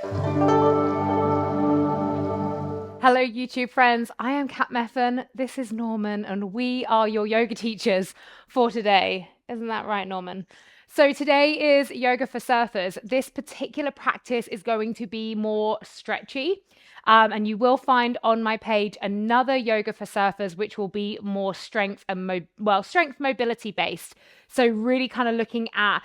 Hello, YouTube friends. I am Kat Meffan. This is Norman, and we are your yoga teachers for today. Isn't that right, Norman? So today is yoga for surfers. This particular practice is going to be more stretchy. And you will find on my page another yoga for surfers, which will be more strength and strength mobility based. So really kind of looking at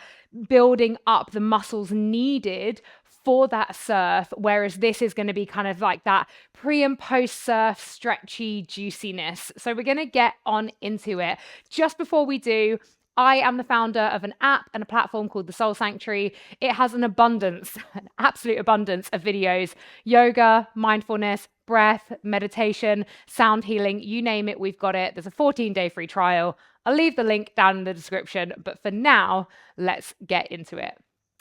building up the muscles needed for that surf, whereas this is going to be kind of like that pre and post surf stretchy juiciness. So we're going to get on into it. Just before we do, I am the founder of an app and a platform called the Soul Sanctuary. It has an abundance, an absolute abundance of videos: yoga, mindfulness, breath, meditation, sound healing, you name it, we've got it. There's a 14-day free trial. I'll leave the link down in the description, but for now, let's get into it.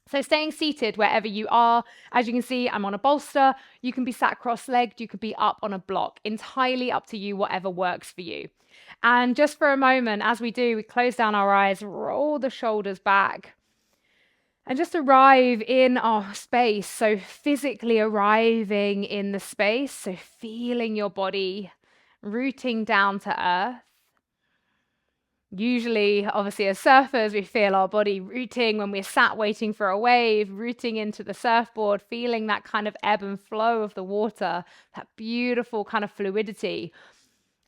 So staying seated wherever you are. As you can see, I'm on a bolster. You can be sat cross-legged, you could be up on a block. Entirely up to you, whatever works for you. And just for a moment, as we do, we close down our eyes, roll the shoulders back, and just arrive in our space. So physically arriving in the space, so feeling your body rooting down to earth. Usually, obviously, as surfers, we feel our body rooting when we're sat waiting for a wave, rooting into the surfboard, feeling that kind of ebb and flow of the water, that beautiful kind of fluidity.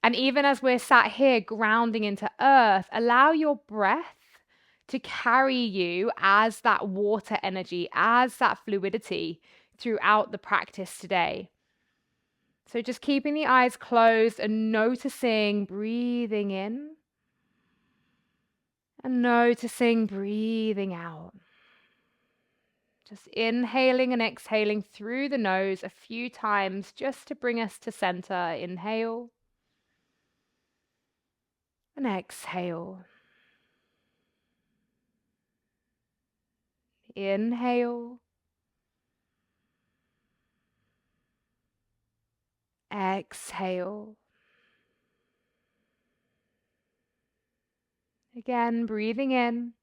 And even as we're sat here grounding into earth, allow your breath to carry you as that water energy, as that fluidity throughout the practice today. So just keeping the eyes closed and noticing, breathing in. And noticing, breathing out. Just inhaling and exhaling through the nose a few times just to bring us to center. Inhale and exhale. Inhale. Exhale. Again, breathing in.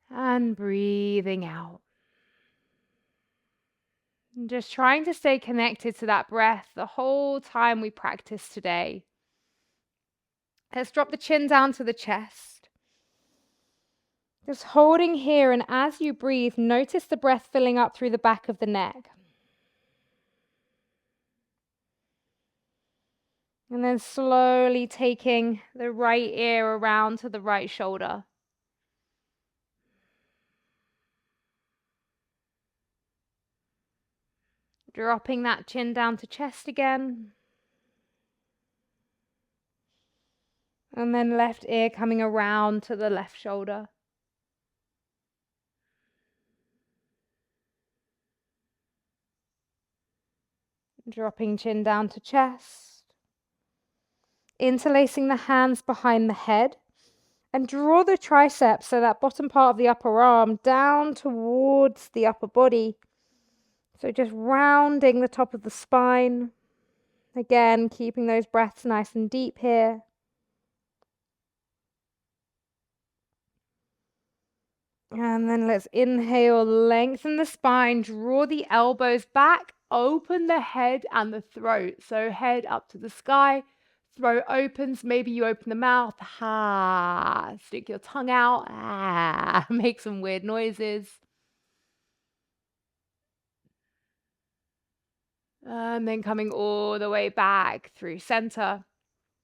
And breathing out. And just trying to stay connected to that breath the whole time we practice today. Let's drop the chin down to the chest. Just holding here, and as you breathe, notice the breath filling up through the back of the neck. And then slowly taking the right ear around to the right shoulder. Dropping that chin down to chest again. And then left ear coming around to the left shoulder. Dropping chin down to chest. Interlacing the hands behind the head. And draw the triceps, so that bottom part of the upper arm, down towards the upper body. So just rounding the top of the spine. Again, keeping those breaths nice and deep here. And then let's inhale, lengthen the spine, draw the elbows back, open the head and the throat. So head up to the sky, throat opens, maybe you open the mouth, ha, stick your tongue out, ah, make some weird noises. And then coming all the way back through center.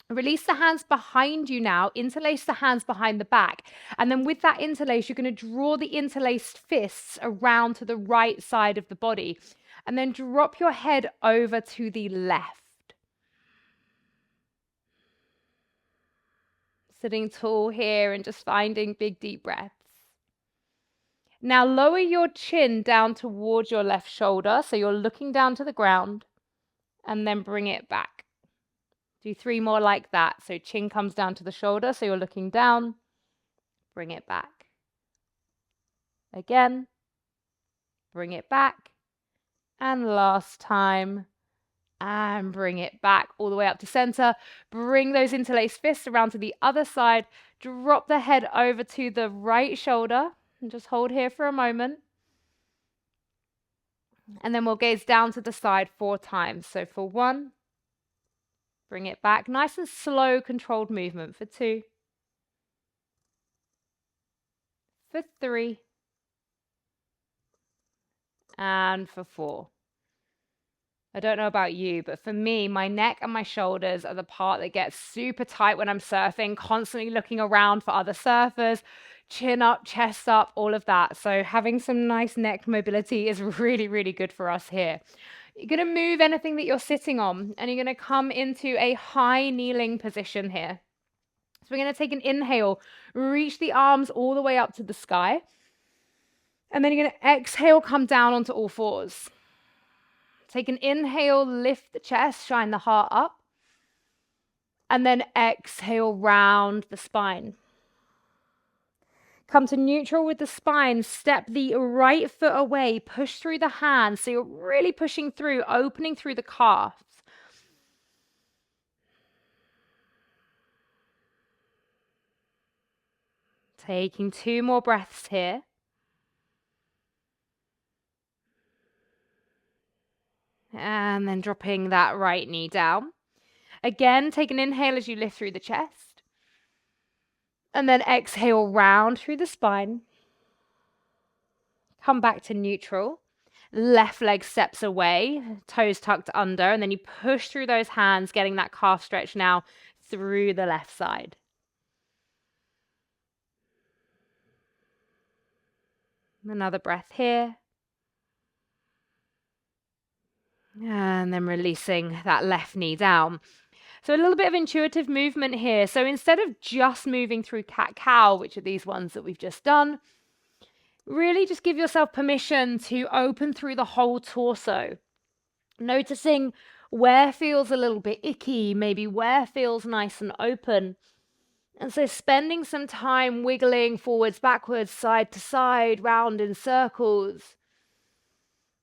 Release the hands behind you now, interlace the hands behind the back. And then with that interlace, you're going to draw the interlaced fists around to the right side of the body. And then drop your head over to the left. Sitting tall here and just finding big deep breaths. Now lower your chin down towards your left shoulder, so you're looking down to the ground, and then bring it back. Do 3 more like that. So chin comes down to the shoulder, so you're looking down, bring it back. Again, bring it back. And last time, and bring it back all the way up to center. Bring those interlaced fists around to the other side. Drop the head over to the right shoulder. And just hold here for a moment. And then we'll gaze down to the side 4 times. So for 1, bring it back. Nice and slow, controlled movement. For 2, for 3, and for 4. I don't know about you, but for me, my neck and my shoulders are the part that gets super tight when I'm surfing, constantly looking around for other surfers, chin up, chest up, all of that. So having some nice neck mobility is really, really good for us here. You're going to move anything that you're sitting on, and you're going to come into a high kneeling position here. So we're going to take an inhale, reach the arms all the way up to the sky. And then you're going to exhale, come down onto all fours. Take an inhale, lift the chest, shine the heart up. And then exhale, round the spine. Come to neutral with the spine, step the right foot away, push through the hands. So you're really pushing through, opening through the calves. Taking 2 more breaths here. And then dropping that right knee down. Again, take an inhale as you lift through the chest. And then exhale, round through the spine. Come back to neutral. Left leg steps away, toes tucked under, and then you push through those hands, getting that calf stretch now through the left side. Another breath here. And then releasing that left knee down. So a little bit of intuitive movement here. So instead of just moving through cat-cow, which are these ones that we've just done, really just give yourself permission to open through the whole torso. Noticing where feels a little bit icky, maybe where feels nice and open. And so spending some time wiggling forwards, backwards, side to side, round in circles.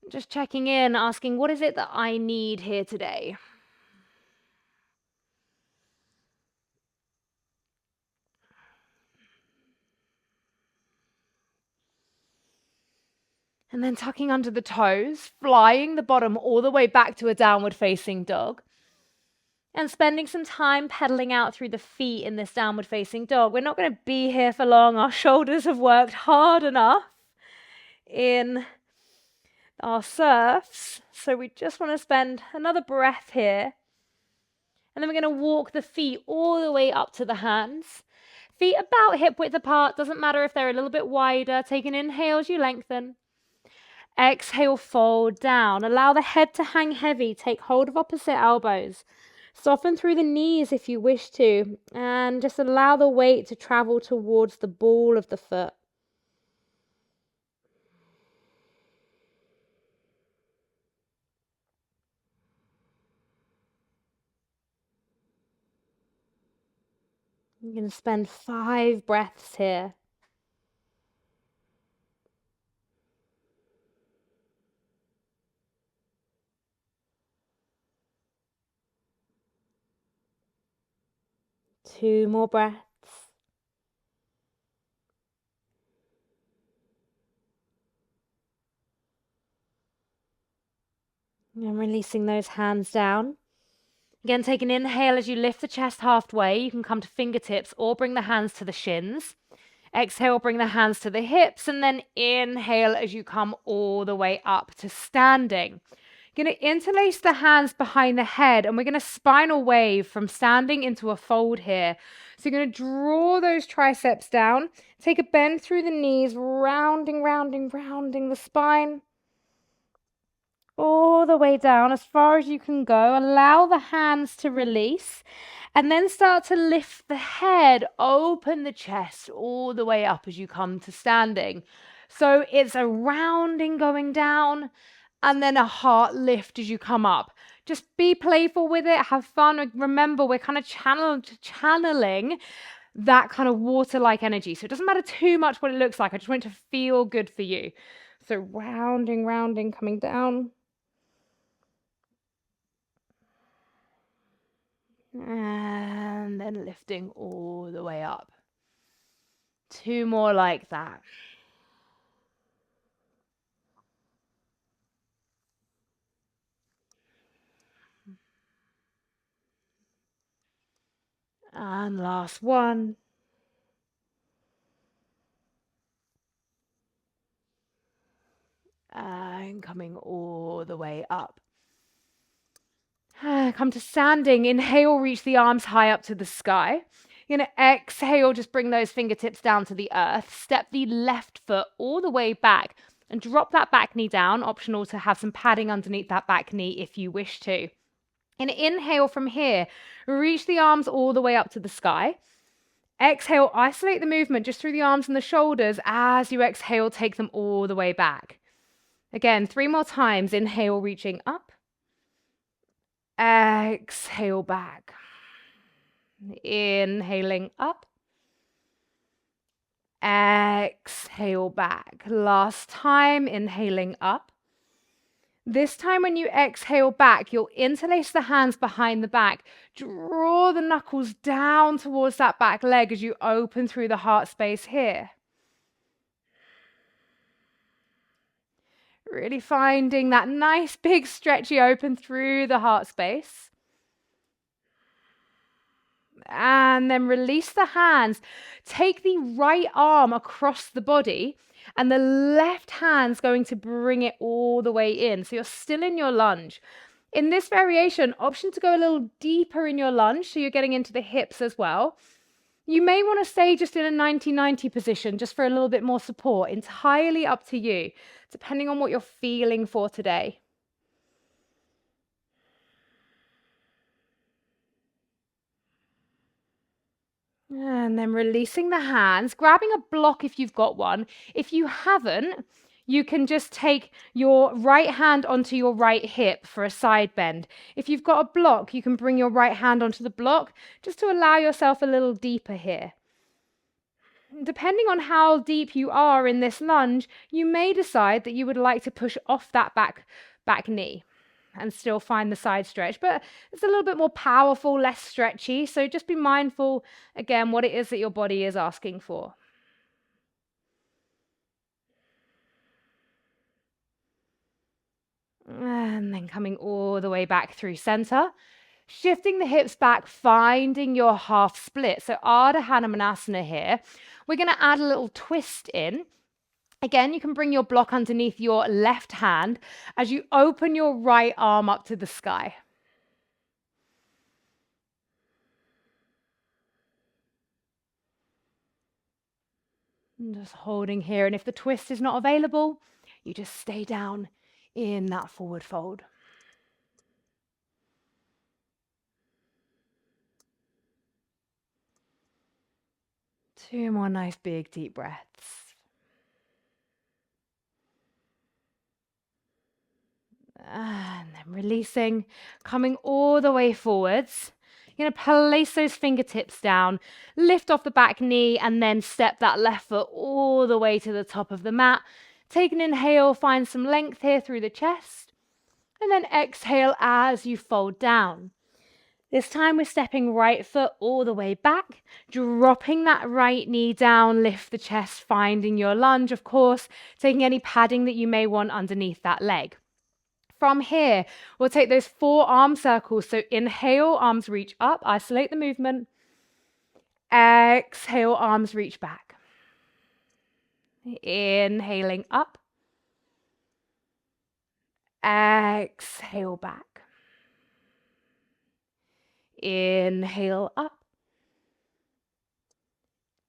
Just checking in, asking, what is it that I need here today? And then tucking under the toes, flying the bottom all the way back to a downward facing dog. And spending some time pedaling out through the feet in this downward facing dog. We're not going to be here for long. Our shoulders have worked hard enough in our surfs. So we just want to spend another breath here. And then we're going to walk the feet all the way up to the hands. Feet about hip width apart. Doesn't matter if they're a little bit wider. Take an inhale as you lengthen. Exhale, fold down. Allow the head to hang heavy. Take hold of opposite elbows. Soften through the knees if you wish to. And just allow the weight to travel towards the ball of the foot. You're going to spend 5 breaths here. Two more breaths. And releasing those hands down. Again, take an inhale as you lift the chest halfway. You can come to fingertips or bring the hands to the shins. Exhale, bring the hands to the hips, and then inhale as you come all the way up to standing. You're going to interlace the hands behind the head, and we're going to spinal wave from standing into a fold here. So you're going to draw those triceps down, take a bend through the knees, rounding the spine, all the way down as far as you can go. Allow the hands to release. And then start to lift the head, open the chest all the way up as you come to standing. So it's a rounding going down and then a heart lift as you come up. Just be playful with it, have fun. Remember, we're kind of channeling that kind of water-like energy. So it doesn't matter too much what it looks like. I just want it to feel good for you. So rounding, coming down. And then lifting all the way up. 2 more like that. And last one. And coming all the way up. Come to standing. Inhale, reach the arms high up to the sky. You're going to exhale, just bring those fingertips down to the earth. Step the left foot all the way back and drop that back knee down. Optional to have some padding underneath that back knee if you wish to. And inhale from here. Reach the arms all the way up to the sky. Exhale, isolate the movement just through the arms and the shoulders. As you exhale, take them all the way back. Again, 3 more times. Inhale, reaching up. Exhale back. Inhaling up. Exhale back. Last time, inhaling up. This time when you exhale back, you'll interlace the hands behind the back. Draw the knuckles down towards that back leg as you open through the heart space here. Really finding that nice big stretchy open through the heart space. And then release the hands. Take the right arm across the body and the left hand's going to bring it all the way in. So you're still in your lunge. In this variation, option to go a little deeper in your lunge, so you're getting into the hips as well. You may want to stay just in a 90-90 position just for a little bit more support. Entirely up to you, depending on what you're feeling for today. And then releasing the hands, grabbing a block if you've got one. If you haven't, you can just take your right hand onto your right hip for a side bend. If you've got a block, you can bring your right hand onto the block just to allow yourself a little deeper here. Depending on how deep you are in this lunge, you may decide that you would like to push off that back knee and still find the side stretch, but it's a little bit more powerful, less stretchy. So just be mindful, again, what it is that your body is asking for. And then coming all the way back through center, shifting the hips back, finding your half split. So Ardha Hanumanasana here. We're going to add a little twist in. Again, you can bring your block underneath your left hand as you open your right arm up to the sky. And just holding here. And if the twist is not available, you just stay down in that forward fold. Two more nice big deep breaths. And then releasing, coming all the way forwards. You're going to place those fingertips down, lift off the back knee, and then step that left foot all the way to the top of the mat. Take an inhale, find some length here through the chest, and then exhale as you fold down. This time we're stepping right foot all the way back, dropping that right knee down, lift the chest, finding your lunge, of course, taking any padding that you may want underneath that leg. From here, we'll take those 4 arm circles. So inhale, arms reach up, isolate the movement. Exhale, arms reach back. Inhaling up. Exhale back. Inhale up.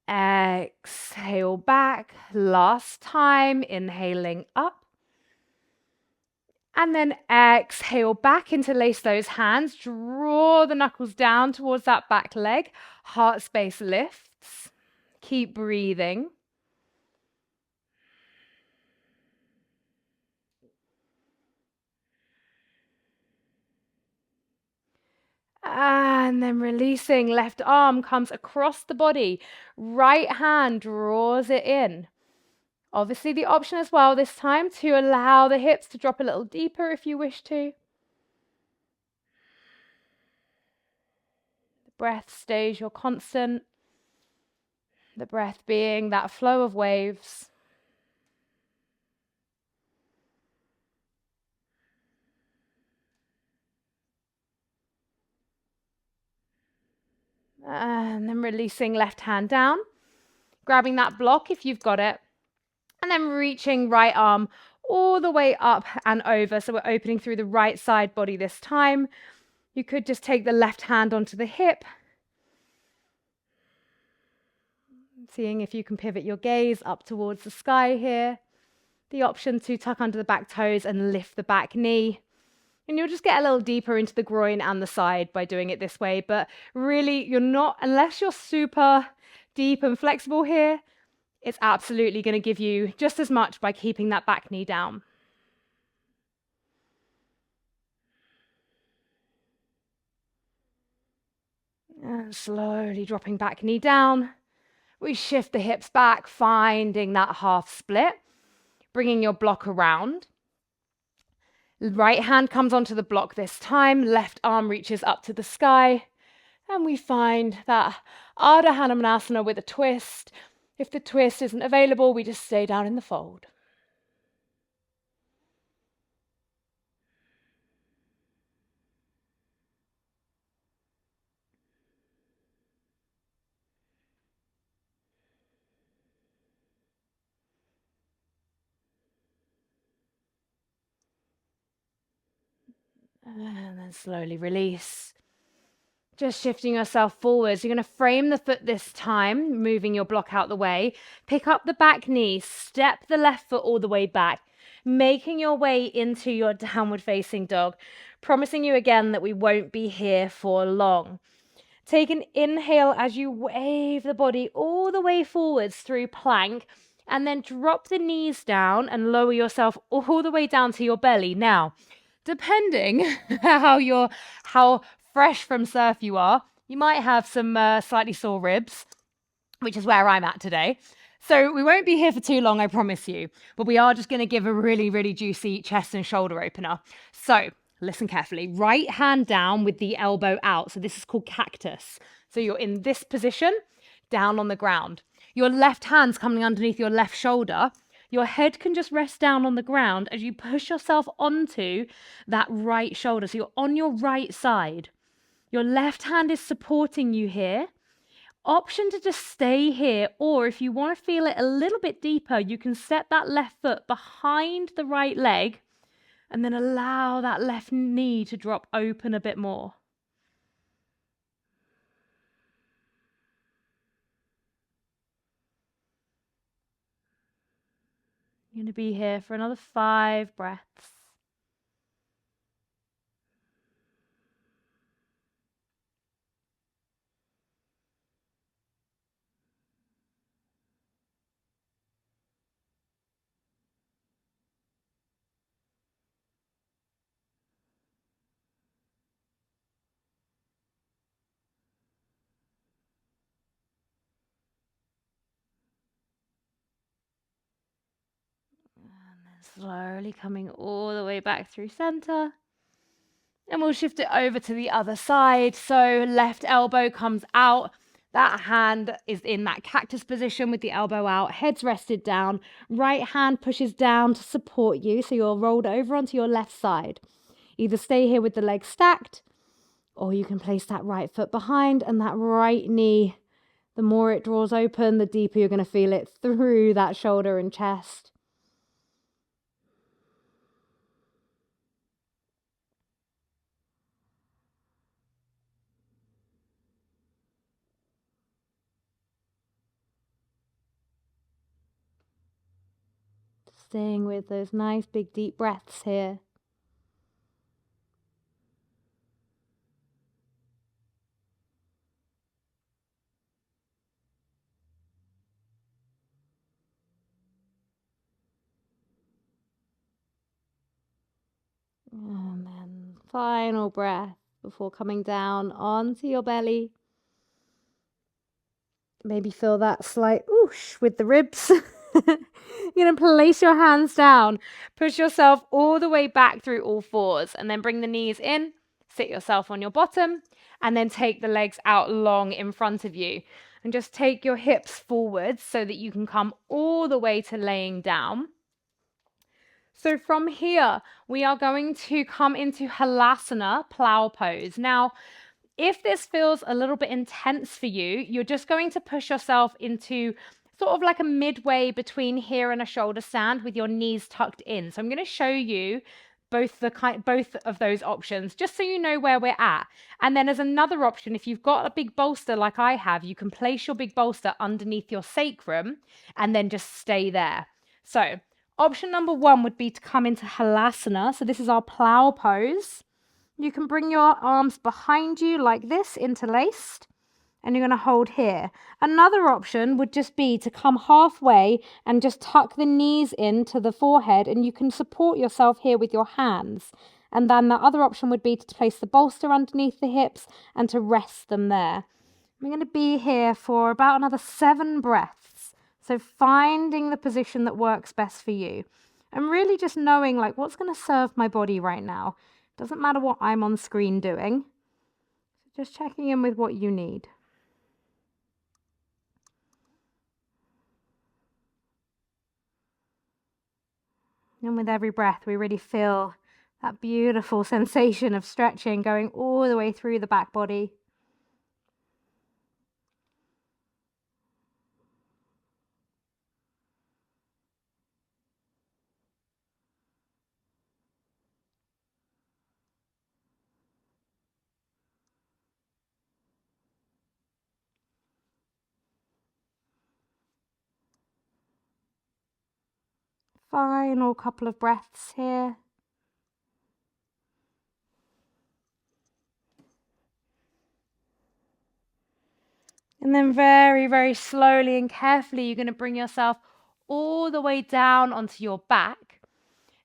Exhale back. Last time, inhaling up. And then exhale back, interlace those hands, draw the knuckles down towards that back leg, heart space lifts. Keep breathing. And then releasing, left arm comes across the body, right hand draws it in. Obviously the option as well this time to allow the hips to drop a little deeper if you wish to. The breath stays your constant. The breath being that flow of waves. And then releasing left hand down, grabbing that block if you've got it, and then reaching right arm all the way up and over. So we're opening through the right side body this time. You could just take the left hand onto the hip, seeing if you can pivot your gaze up towards the sky here. The option to tuck under the back toes and lift the back knee. And you'll just get a little deeper into the groin and the side by doing it this way. But really, you're not, unless you're super deep and flexible here, it's absolutely going to give you just as much by keeping that back knee down. And slowly dropping back knee down. We shift the hips back, finding that half split, bringing your block around. Right hand comes onto the block this time, left arm reaches up to the sky, and we find that Ardha Hanumanasana with a twist. If the twist isn't available, we just stay down in the fold. And then slowly release. Just shifting yourself forwards. You're going to frame the foot this time, moving your block out the way. Pick up the back knee, step the left foot all the way back, making your way into your downward facing dog. Promising you again that we won't be here for long. Take an inhale as you wave the body all the way forwards through plank, and then drop the knees down and lower yourself all the way down to your belly. Now, depending how fresh from surf you are, you might have some slightly sore ribs, which is where I'm at today. So we won't be here for too long, I promise you, but we are just going to give a really, really juicy chest and shoulder opener. So listen carefully. Right hand down with the elbow out. So this is called cactus. So you're in this position, down on the ground. Your left hand's coming underneath your left shoulder. Your head can just rest down on the ground as you push yourself onto that right shoulder. So you're on your right side. Your left hand is supporting you here. Option to just stay here, or if you want to feel it a little bit deeper, you can set that left foot behind the right leg and then allow that left knee to drop open a bit more. You're going to be here for another 5 breaths. Slowly coming all the way back through center. And we'll shift it over to the other side. So left elbow comes out. That hand is in that cactus position with the elbow out, head's rested down. Right hand pushes down to support you. So you're rolled over onto your left side. Either stay here with the legs stacked, or you can place that right foot behind and that right knee. The more it draws open, the deeper you're going to feel it through that shoulder and chest. Staying with those nice big deep breaths here. And then final breath before coming down onto your belly. Maybe feel that slight whoosh with the ribs. You're going to place your hands down, push yourself all the way back through all fours, and then bring the knees in, sit yourself on your bottom, and then take the legs out long in front of you. And just take your hips forward so that you can come all the way to laying down. So from here, we are going to come into Halasana, plow pose. Now, If this feels a little bit intense for you, you're just going to push yourself into sort of like a midway between here and a shoulder stand with your knees tucked in. So I'm going to show you both of those options just so you know where we're at. And then as another option, if you've got a big bolster like I have, you can place your big bolster underneath your sacrum and then just stay there. So option number one would be to come into Halasana. So this is our plow pose. You can bring your arms behind you like this, interlaced, and you're going to hold here. Another option would just be to come halfway and just tuck the knees into the forehead, and you can support yourself here with your hands. And then the other option would be to place the bolster underneath the hips and to rest them there. I'm going to be here for about another 7 breaths. So finding the position that works best for you. And really just knowing like what's going to serve my body right now. Doesn't matter what I'm on screen doing. Just checking in with what you need. And with every breath, we really feel that beautiful sensation of stretching going all the way through the back body. Final couple of breaths here. And then very, very slowly and carefully, you're going to bring yourself all the way down onto your back.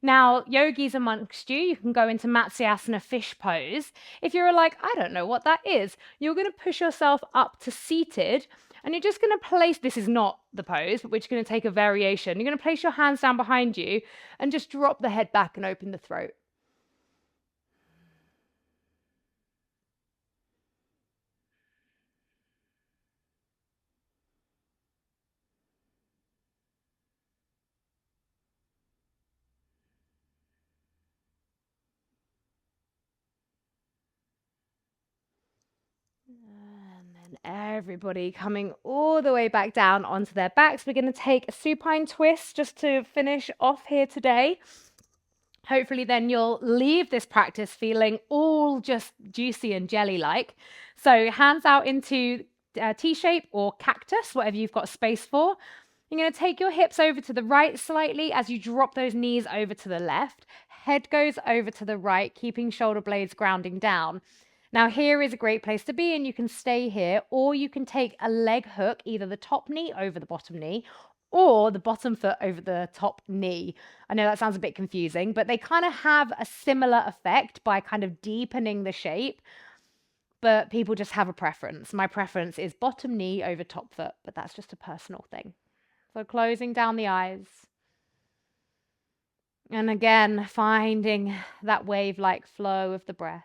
Now, yogis amongst you, you can go into Matsyasana fish pose. If you're like, I don't know what that is, you're going to push yourself up to seated, and you're just going to place, this is not the pose, but we're just going to take a variation. You're going to place your hands down behind you and just drop the head back and open the throat. And everybody coming all the way back down onto their backs. We're going to take a supine twist just to finish off here today. Hopefully then you'll leave this practice feeling all just juicy and jelly-like. So hands out into T-shape or cactus, whatever you've got space for. You're going to take your hips over to the right slightly as you drop those knees over to the left. Head goes over to the right, keeping shoulder blades grounding down. Now here is a great place to be, and you can stay here, or you can take a leg hook, either the top knee over the bottom knee, or the bottom foot over the top knee. I know that sounds a bit confusing, but they kind of have a similar effect by kind of deepening the shape, but people just have a preference. My preference is bottom knee over top foot, but that's just a personal thing. So closing down the eyes. And again, finding that wave-like flow of the breath.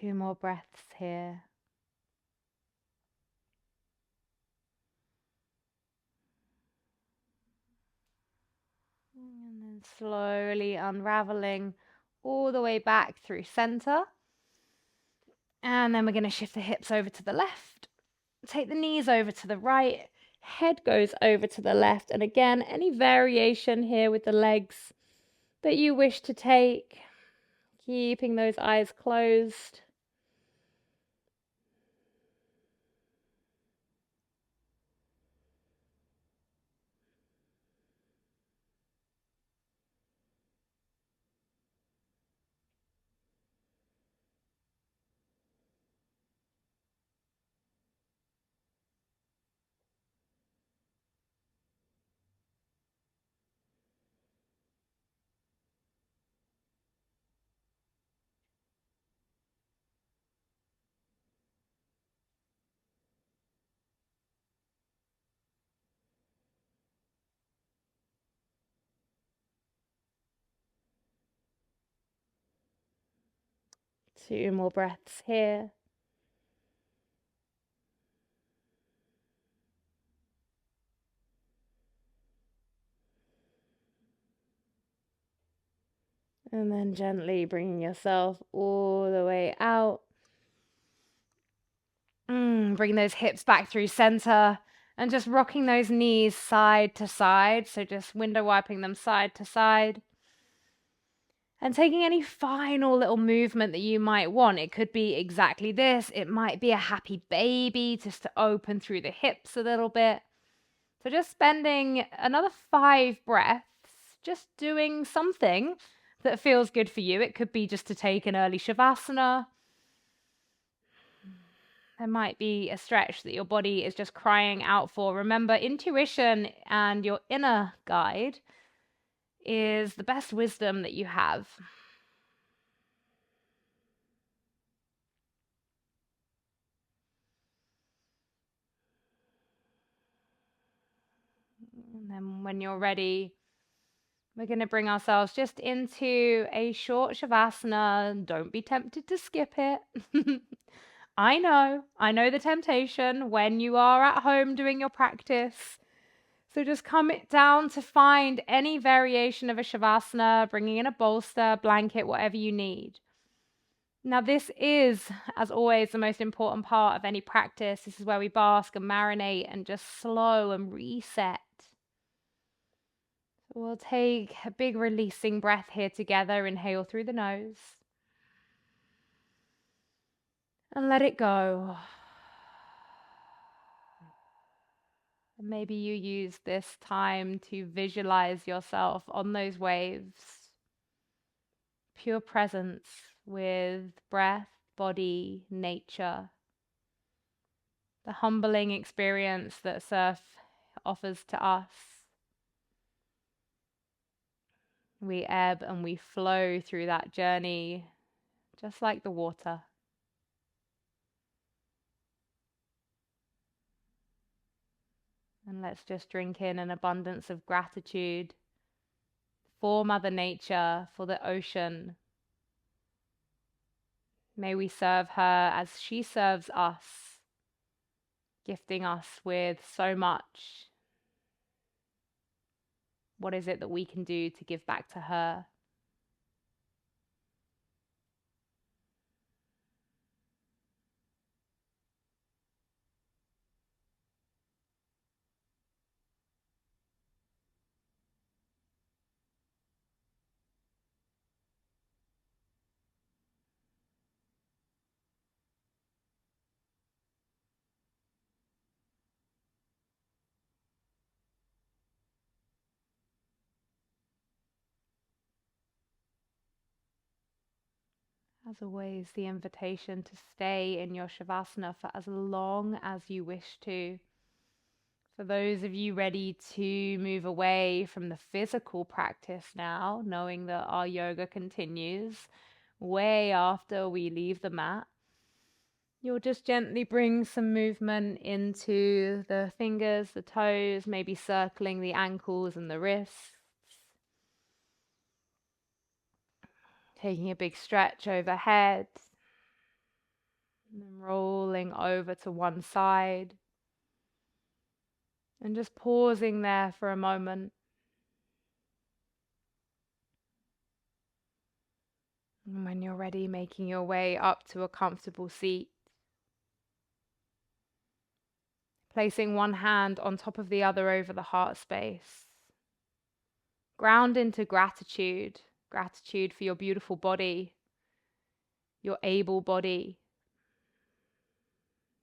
Two more breaths here. And then slowly unraveling all the way back through center. And then we're going to shift the hips over to the left. Take the knees over to the right. Head goes over to the left. And again, any variation here with the legs that you wish to take. Keeping those eyes closed. 2 more breaths here. And then gently bringing yourself all the way out. Bring those hips back through center and just rocking those knees side to side. So just window wiping them side to side. And taking any final little movement that you might want. It could be exactly this. It might be a happy baby just to open through the hips a little bit. So just spending another 5 breaths, just doing something that feels good for you. It could be just to take an early Shavasana. There might be a stretch that your body is just crying out for. Remember, intuition and your inner guide is the best wisdom that you have. And then when you're ready, we're going to bring ourselves just into a short Shavasana. Don't be tempted to skip it. I know the temptation when you are at home doing your practice. So just come it down to find any variation of a Shavasana, bringing in a bolster, blanket, whatever you need. Now this is, as always, the most important part of any practice. This is where we bask and marinate and just slow and reset. So we'll take a big releasing breath here together. Inhale through the nose. And let it go. Maybe you use this time to visualize yourself on those waves. Pure presence with breath, body, nature. The humbling experience that surf offers to us. We ebb and we flow through that journey just like the water. And let's just drink in an abundance of gratitude for Mother Nature, for the ocean. May we serve her as she serves us, gifting us with so much. What is it that we can do to give back to her? As always, the invitation to stay in your Shavasana for as long as you wish to. For those of you ready to move away from the physical practice now, knowing that our yoga continues way after we leave the mat, you'll just gently bring some movement into the fingers, the toes, maybe circling the ankles and the wrists. Taking a big stretch overhead. And then rolling over to one side. And just pausing there for a moment. And when you're ready, making your way up to a comfortable seat. Placing one hand on top of the other over the heart space. Ground into gratitude. Gratitude for your beautiful body. Your able body.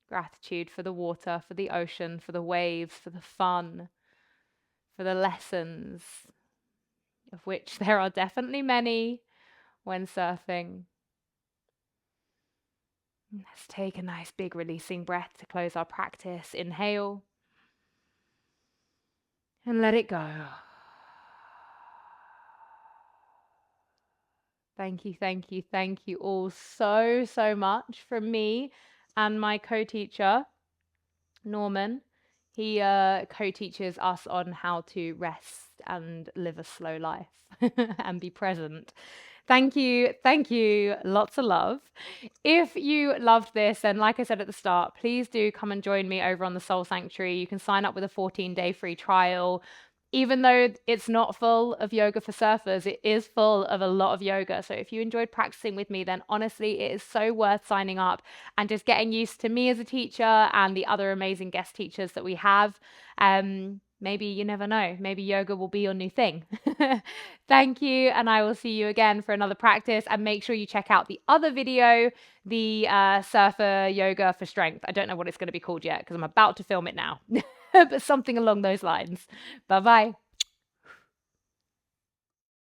Gratitude for the water, for the ocean, for the waves, for the fun, for the lessons, of which there are definitely many when surfing. Let's take a nice big releasing breath to close our practice. Inhale and let it go. Thank you, thank you, thank you all so much from me and my co-teacher, Norman. He co-teaches us on how to rest and live a slow life and be present. Thank you. Thank you. Lots of love. If you loved this, then like I said at the start, please do come and join me over on the Soul Sanctuary. You can sign up with a 14-day free trial. Even though it's not full of yoga for surfers, it is full of a lot of yoga. So if you enjoyed practicing with me, then honestly, it is so worth signing up and just getting used to me as a teacher and the other amazing guest teachers that we have. Maybe you never know. Maybe yoga will be your new thing. Thank you. And I will see you again for another practice. And make sure you check out the other video, the surfer yoga for strength. I don't know what it's going to be called yet because I'm about to film it now, but something along those lines. Bye bye.